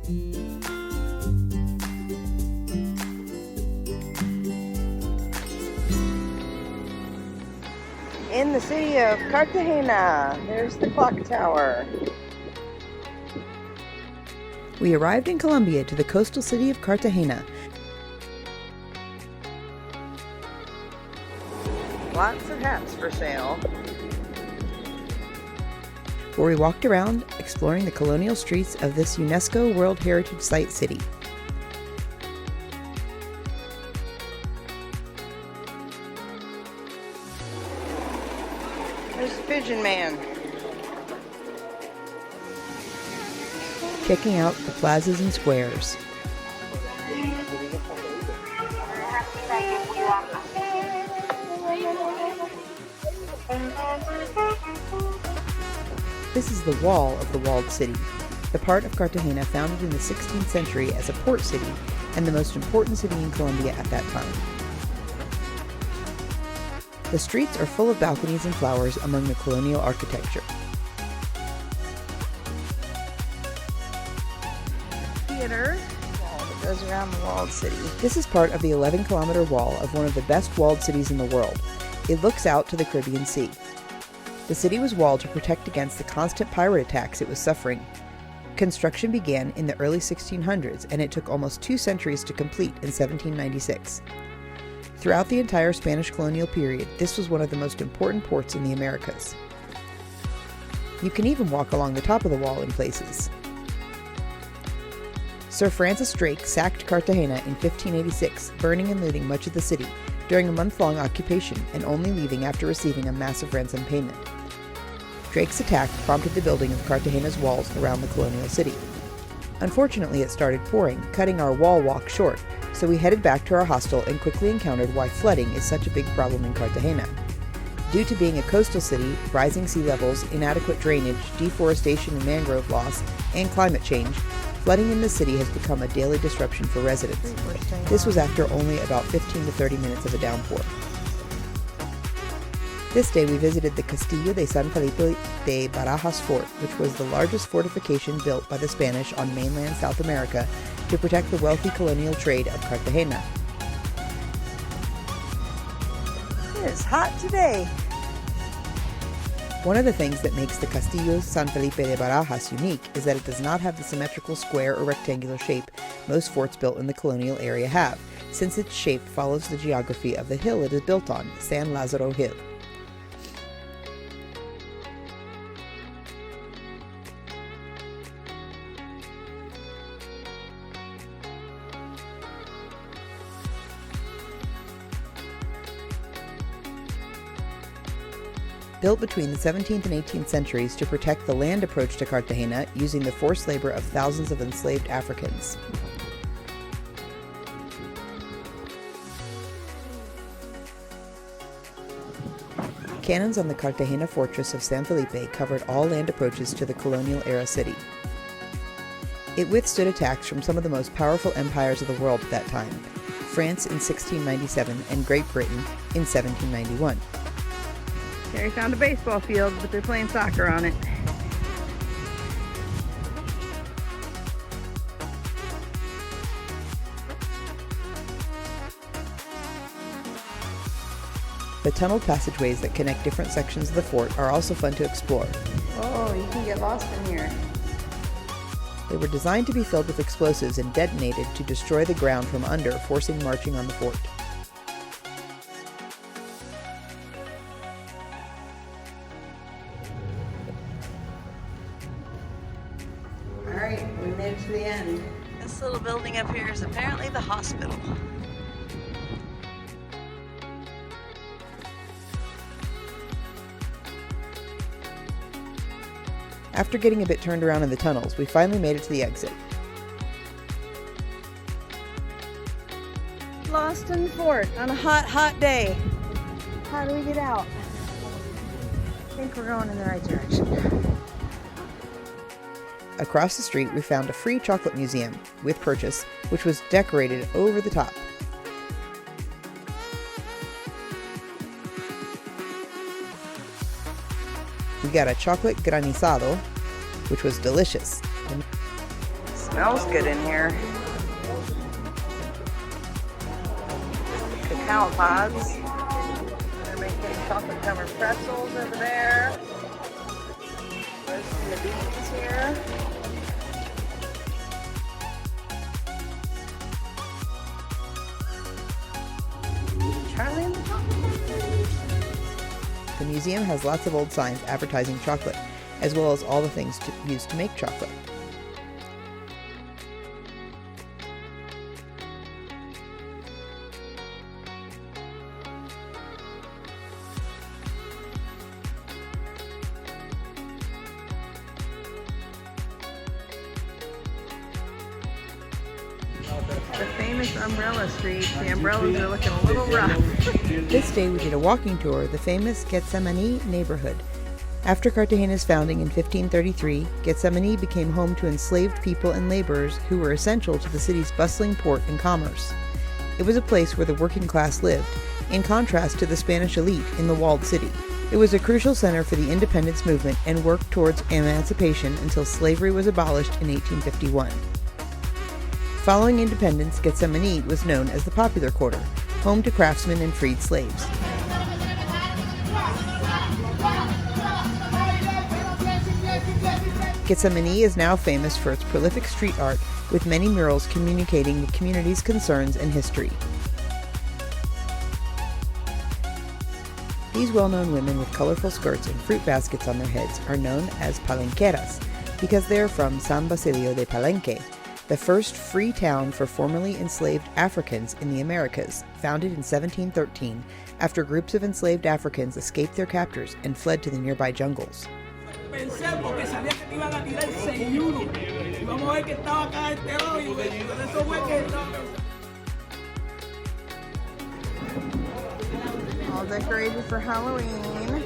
In the city of Cartagena, there's the clock tower. We arrived in Colombia to the coastal city of Cartagena. Lots of hats for sale. Where we walked around exploring the colonial streets of this UNESCO World Heritage Site city. There's Pigeon Man. Checking out the plazas and squares. This is the wall of the walled city, the part of Cartagena founded in the 16th century as a port city and the most important city in Colombia at that time. The streets are full of balconies and flowers among the colonial architecture. Theater wall that goes around the walled city. This is part of the 11-kilometer wall of one of the best walled cities in the world. It looks out to the Caribbean Sea. The city was walled to protect against the constant pirate attacks it was suffering. Construction began in the early 1600s, and it took almost 2 centuries to complete in 1796. Throughout the entire Spanish colonial period, this was one of the most important ports in the Americas. You can even walk along the top of the wall in places. Sir Francis Drake sacked Cartagena in 1586, burning and looting much of the city during a month-long occupation and only leaving after receiving a massive ransom payment. Drake's attack prompted the building of Cartagena's walls around the colonial city. Unfortunately, it started pouring, cutting our wall walk short, so we headed back to our hostel and quickly encountered why flooding is such a big problem in Cartagena. Due to being a coastal city, rising sea levels, inadequate drainage, deforestation and mangrove loss, and climate change, flooding in the city has become a daily disruption for residents. This was after only about 15 to 30 minutes of a downpour. This day we visited the Castillo de San Felipe de Barajas fort, which was the largest fortification built by the Spanish on mainland South America to protect the wealthy colonial trade of Cartagena. It is hot today. One of the things that makes the Castillo San Felipe de Barajas unique is that it does not have the symmetrical square or rectangular shape most forts built in the colonial area have, since its shape follows the geography of the hill it is built on, San Lázaro Hill. Built between the 17th and 18th centuries to protect the land approach to Cartagena using the forced labor of thousands of enslaved Africans. Cannons on the Cartagena fortress of San Felipe covered all land approaches to the colonial-era city. It withstood attacks from some of the most powerful empires of the world at that time, France in 1697 and Great Britain in 1791. Terry found a baseball field, but they're playing soccer on it. The tunneled passageways that connect different sections of the fort are also fun to explore. Oh, you can get lost in here. They were designed to be filled with explosives and detonated to destroy the ground from under, forcing marching on the fort. Alright, we made it to the end. This little building up here is apparently the hospital. After getting a bit turned around in the tunnels, we finally made it to the exit. Lost in the fort on a hot, hot day. How do we get out? I think we're going in the right direction. Across the street, we found a free chocolate museum, with purchase, which was decorated over the top. We got a chocolate granizado, which was delicious. So Smells good in here. Cacao pods. They're making chocolate covered pretzels over there. Roasting the beans here. Charlie and the Chocolate Factory. The museum has lots of old signs advertising chocolate, as well as all the things used to make chocolate. The famous umbrella street. The umbrellas are looking a little rough. This day we did a walking tour of the famous Getsemaní neighborhood. After Cartagena's founding in 1533, Getsemaní became home to enslaved people and laborers who were essential to the city's bustling port and commerce. It was a place where the working class lived, in contrast to the Spanish elite in the walled city. It was a crucial center for the independence movement and worked towards emancipation until slavery was abolished in 1851. Following independence, Getsemaní was known as the Popular Quarter, home to craftsmen and freed slaves. Getsemaní is now famous for its prolific street art, with many murals communicating the community's concerns and history. These well-known women with colorful skirts and fruit baskets on their heads are known as palenqueras, because they are from San Basilio de Palenque, the first free town for formerly enslaved Africans in the Americas, founded in 1713 after groups of enslaved Africans escaped their captors and fled to the nearby jungles. All decorated for Halloween.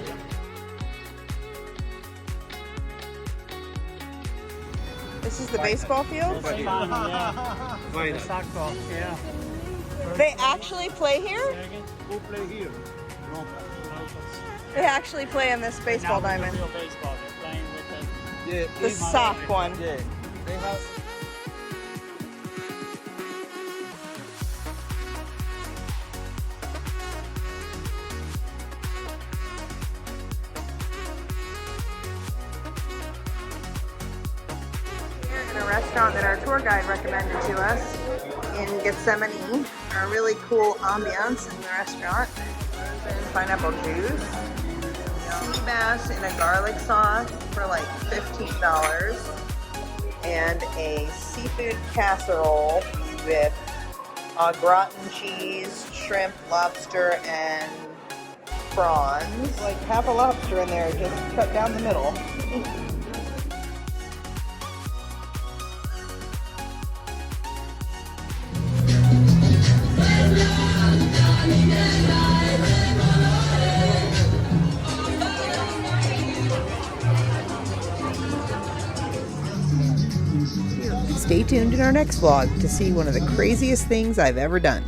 This is the baseball field? They actually play here? Who play here? They actually play on this baseball diamond. Baseball. They're playing with The sock one. Yeah. They have. In a restaurant that our tour guide recommended to us in Getsemaní. A really cool ambiance in the restaurant. Pineapple juice, sea bass in a garlic sauce for like $15, and a seafood casserole with gratin cheese, shrimp, lobster, and prawns. Like half a lobster in there, just cut down the middle. Stay tuned in our next vlog to see one of the craziest things I've ever done.